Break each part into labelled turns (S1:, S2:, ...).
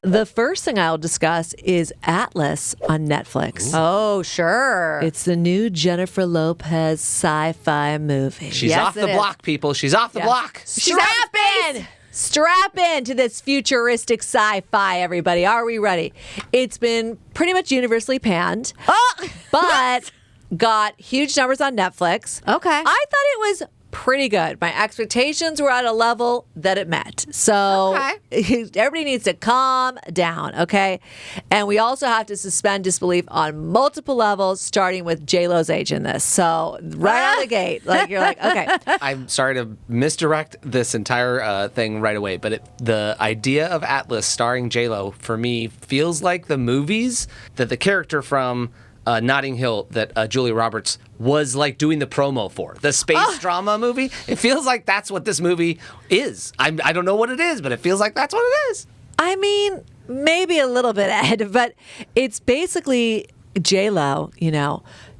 S1: The first thing I'll discuss is Atlas on Netflix.
S2: Oh, sure.
S1: It's the new Jennifer Lopez sci-fi movie.
S3: She's off the block, people. She's off the block.
S1: Strap in to this futuristic sci-fi, everybody. Are we ready? It's been pretty much universally panned, but got huge numbers on Netflix.
S2: Okay.
S1: I thought it was pretty good. My expectations were at a level that it met. So everybody needs to calm down, okay? And we also have to suspend disbelief on multiple levels, starting with J-Lo's age in this. So right out of the gate, like you're like, okay.
S3: I'm sorry to misdirect this entire thing right away, but the idea of Atlas starring J-Lo, for me, feels like the movies that the character from Notting Hill that Julia Roberts was like doing the promo for. The space drama movie. It feels like that's what this movie is. I don't know what it is, but it feels like that's what it is.
S1: I mean, maybe a little bit, Ed, but it's basically J-Lo,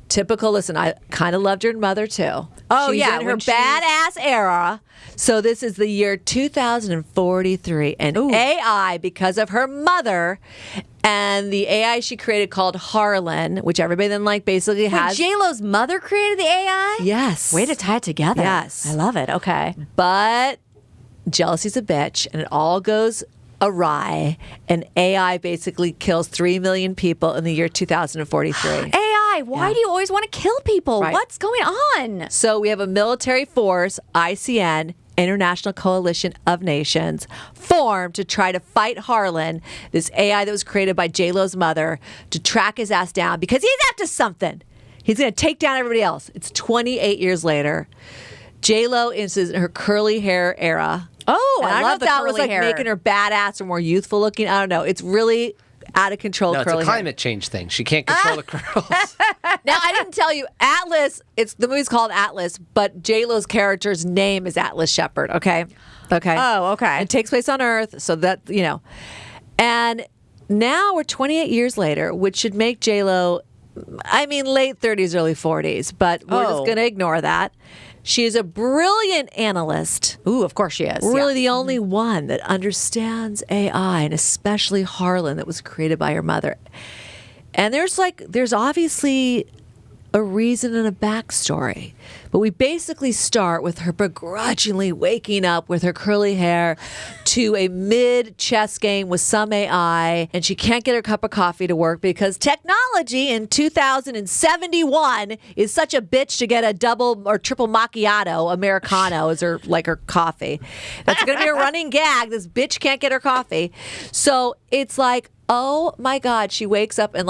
S1: typical. Listen, I kind of loved her in Mother, too.
S2: Oh,
S1: She's
S2: yeah.
S1: in her badass era. So this is the year 2043. And AI, because of her mother and the AI she created called Harlan, which everybody then basically has.
S2: J-Lo's mother created the AI?
S1: Yes.
S2: Way to tie it together.
S1: Yes.
S2: I love it. Okay.
S1: But jealousy's a bitch, and it all goes awry, and AI basically kills 3 million people in the year 2043.
S2: AI, why do you always want to kill people?
S1: Right.
S2: What's going on?
S1: So we have a military force, ICN, International Coalition of Nations, formed to try to fight Harlan, this AI that was created by J-Lo's mother, to track his ass down because he's after something. He's going to take down everybody else. It's 28 years later. J-Lo is in her curly hair era.
S2: Oh,
S1: And
S2: I love the
S1: don't know if that
S2: curly
S1: was like
S2: hair.
S1: making her badass or more youthful looking. I don't know. It's really out of control.
S3: No, it's
S1: curly
S3: a
S1: hair.
S3: climate change thing. She can't control the curls.
S1: Now, I didn't tell you, Atlas, the movie's called Atlas, but J-Lo's character's name is Atlas Shepard, okay? Okay.
S2: Oh, okay.
S1: It takes place on Earth, so that, And now we're 28 years later, which should make J-Lo, late 30s, early 40s, but we're just going to ignore that. She is a brilliant analyst.
S2: Ooh, of course she is.
S1: Really the only one that understands AI, and especially Harlan, that was created by her mother. And there's obviously a reason and a backstory. But we basically start with her begrudgingly waking up with her curly hair to a mid-chess game with some AI, and she can't get her cup of coffee to work because technology in 2071 is such a bitch to get a double or triple macchiato Americano as her coffee. That's going to be a running gag. This bitch can't get her coffee. So it's like, oh my God, she wakes up and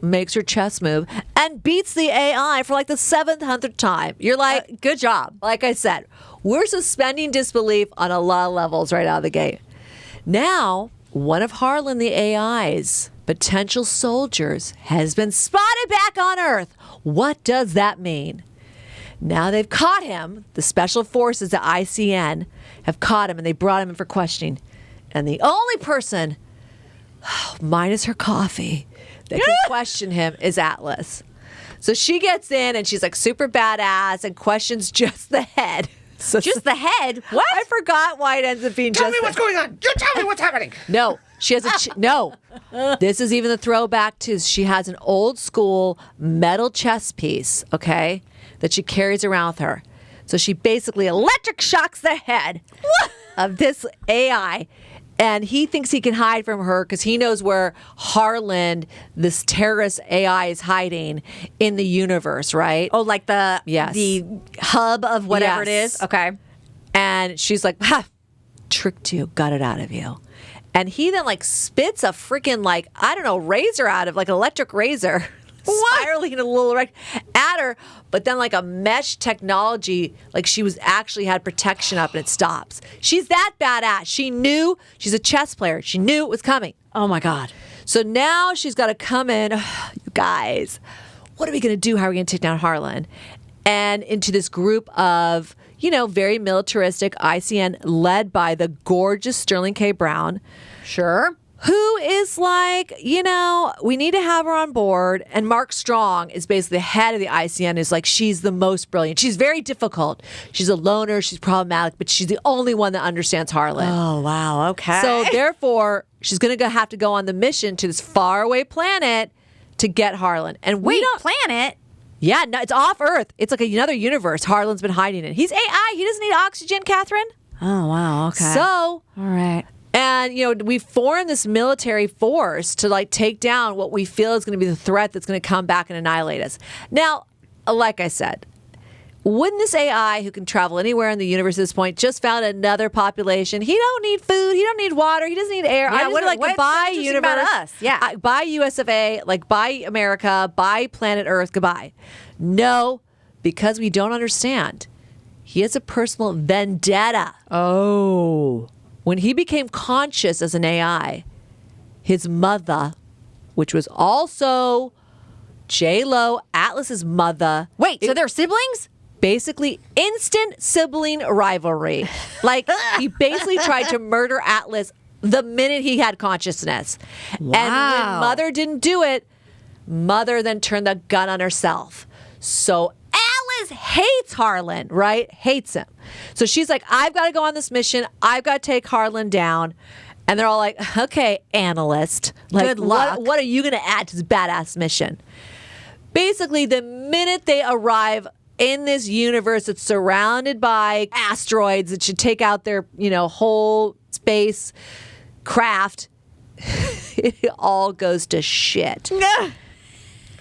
S1: makes her chess move and beats the AI for the 700th time. You're like, good job. Like I said, we're suspending disbelief on a lot of levels right out of the gate. Now, one of Harlan, the AI's potential soldiers, has been spotted back on Earth. What does that mean? Now they've caught him. The special forces at ICN have caught him, and they brought him in for questioning. And the only person, minus her coffee, that can question him is Atlas. So she gets in and she's super badass and questions just the head. So
S2: Just the head? What?
S1: I forgot why it ends up being
S3: Tell
S1: just
S3: me what's going on. You tell me what's happening.
S1: No, she has no. This is even the throwback to she has an old school metal chess piece, okay, that she carries around with her. So she basically electric shocks the head of this AI. And he thinks he can hide from her because he knows where Harlan, this terrorist AI, is hiding in the universe, right?
S2: Oh, like the hub of whatever it
S1: Yes.
S2: is? Okay.
S1: And she's like, ha, tricked you, got it out of you. And he then spits a freaking razor out of an electric razor. Spiraling a little at her, but then a mesh technology, she was actually had protection up and it stops. She's that badass. She knew, she's a chess player. She knew it was coming.
S2: Oh my God.
S1: So now she's got to come in, you guys, what are we going to do? How are we going to take down Harlan? And into this group of, very militaristic ICN led by the gorgeous Sterling K. Brown.
S2: Sure.
S1: who is like, we need to have her on board. And Mark Strong is basically the head of the ICN, is like, she's the most brilliant. She's very difficult. She's a loner. She's problematic, but she's the only one that understands Harlan.
S2: Oh, wow. Okay.
S1: So therefore, she's going to have to go on the mission to this faraway planet to get Harlan. And we don't
S2: planet?
S1: Yeah, no, it's off Earth. It's like another universe Harlan's been hiding in. He's AI. He doesn't need oxygen, Catherine.
S2: Oh, wow. Okay.
S1: So,
S2: all right.
S1: And, we formed this military force to like take down what we feel is going to be the threat that's going to come back and annihilate us. Now, like I said, wouldn't this AI who can travel anywhere in the universe at this point just found another population? He don't need food. He don't need water. He doesn't need air.
S2: Yeah,
S1: I just like to buy universe.
S2: About us? Yeah.
S1: Buy US of A, like buy America, buy planet Earth, goodbye. No, because we don't understand. He has a personal vendetta.
S2: Oh.
S1: When he became conscious as an AI, his mother, which was also J-Lo, Atlas's mother.
S2: Wait, so they're siblings?
S1: Basically, instant sibling rivalry. Like, he basically tried to murder Atlas the minute he had consciousness.
S2: Wow.
S1: And when Mother didn't do it, Mother then turned the gun on herself. So Atlas hates Harlan, right? Hates him. So she's like, I've got to go on this mission. I've got to take Harlan down. And they're all like, okay, analyst. Like,
S2: good luck.
S1: What are you going to add to this badass mission? Basically, the minute they arrive in this universe that's surrounded by asteroids that should take out their, whole space craft, it all goes to shit.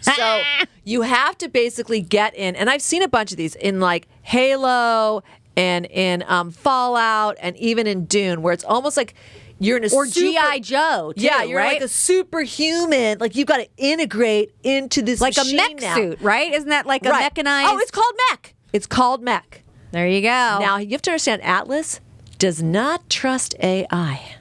S1: So you have to basically get in, and I've seen a bunch of these in like Halo and in Fallout and even in Dune, where it's almost like you're in a
S2: G.I. Joe, too,
S1: yeah, you're
S2: right?
S1: like a superhuman. Like you've got to integrate into this
S2: like
S1: machine
S2: a mech
S1: now.
S2: suit, right? Isn't that like a
S1: Right.
S2: mechanized?
S1: Oh, it's called mech. It's called mech.
S2: There you go.
S1: Now you have to understand, Atlas does not trust AI.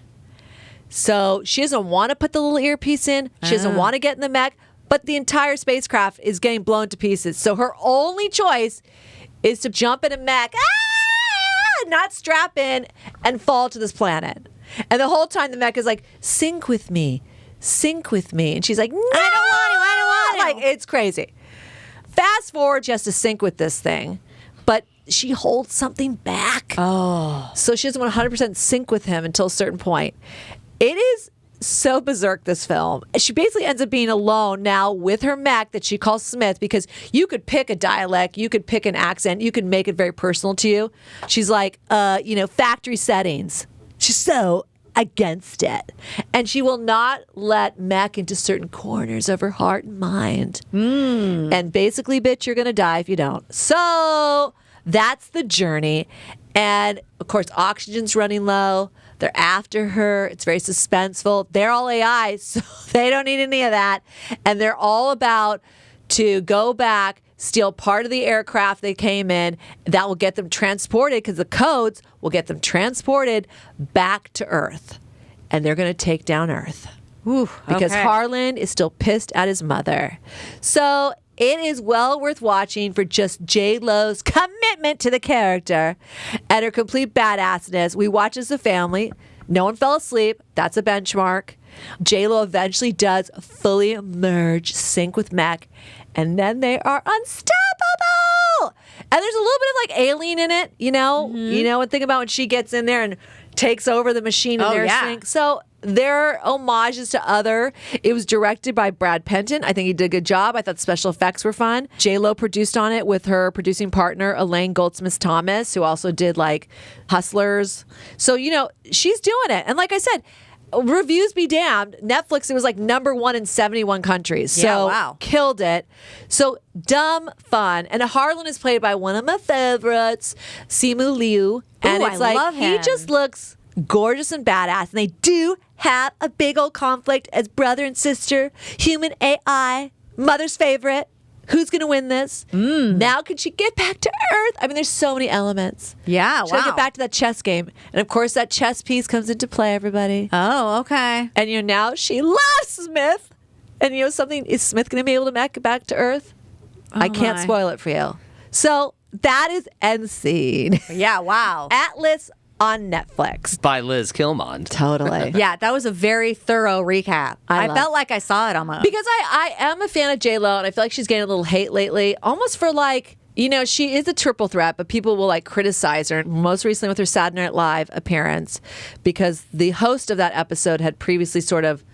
S1: So she doesn't want to put the little earpiece in. She doesn't want to get in the mech. But the entire spacecraft is getting blown to pieces. So her only choice is to jump in a mech, not strap in, and fall to this planet. And the whole time the mech is like, sync with me. And she's like, no,
S2: I don't want to.
S1: Like, it's crazy. Fast forward, she has to sync with this thing. But she holds something back.
S2: Oh.
S1: So she doesn't 100% sync with him until a certain point. It is so berserk, this film. She basically ends up being alone now with her mech that she calls Smith, because you could pick a dialect, you could pick an accent, you could make it very personal to you. She's like, factory settings. She's so against it. And she will not let mech into certain corners of her heart and mind. And basically, bitch, you're going to die if you don't. So that's the journey. And of course, oxygen's running low. They're after her. It's very suspenseful. They're all AI, so they don't need any of that. And they're all about to go back, steal part of the aircraft they came in. That will get them transported, because the codes will get them transported back to Earth. And they're going to take down Earth.
S2: Ooh,
S1: Because
S2: okay.
S1: Harlan is still pissed at his mother. So it is well worth watching for just J-Lo's commitment to the character and her complete badassness. We watch as a family. No one fell asleep. That's a benchmark. J-Lo eventually does fully merge, sync with mech, and then they are unstoppable. And there's a little bit of like Alien in it, and think about when she gets in there and takes over the machine in their sync. So there are homages to other. It was directed by Brad Penton. I think he did a good job. I thought special effects were fun. J-Lo produced on it with her producing partner, Elaine Goldsmith-Thomas, who also did like Hustlers. So, she's doing it. And like I said, reviews be damned. Netflix, it was like #1 in 71 countries. So
S2: wow.
S1: Killed it. So dumb fun. And Harlan is played by one of my favorites, Simu Liu. And
S2: Ooh,
S1: it's
S2: I
S1: like,
S2: love
S1: he
S2: him.
S1: just looks gorgeous and badass. And they do have a big old conflict as brother and sister, human AI, mother's favorite. Who's going to win this? Now can she get back to Earth? I mean, there's so many elements.
S2: Yeah,
S1: She's gotta
S2: wow.
S1: get back to that chess game. And of course, that chess piece comes into play, everybody.
S2: Oh, okay.
S1: And now she loves Smith. And something, is Smith going to be able to make it back to Earth? I can't
S2: my.
S1: spoil it for you. So that is end scene.
S2: Yeah, wow.
S1: Atlas on Netflix.
S3: By Liz Kilmond.
S1: Totally.
S2: Yeah, that was a very thorough recap. I
S1: love-
S2: felt like I saw it almost.
S1: Because I am a fan of J-Lo, and I feel like she's getting a little hate lately, almost for like, you know, she is a triple threat, but people will like criticize her, most recently with her Saturday Night Live appearance, because the host of that episode had previously sort of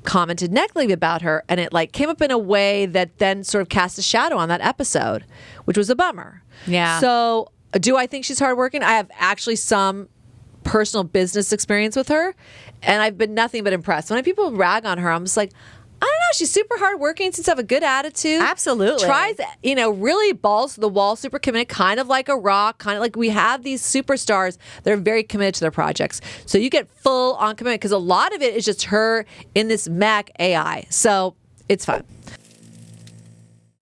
S1: commented negatively about her, and it like came up in a way that then sort of cast a shadow on that episode, which was a bummer.
S2: Yeah.
S1: So do I think she's hardworking? I have actually some personal business experience with her, and I've been nothing but impressed. When people rag on her, I'm just like, I don't know. She's super hardworking, seems to have a good attitude.
S2: Absolutely.
S1: Tries, you know, really balls to the wall, super committed, kind of like a Rock, kind of like we have these superstars that are very committed to their projects. So you get full on commitment because a lot of it is just her in this Mac AI. So it's fun.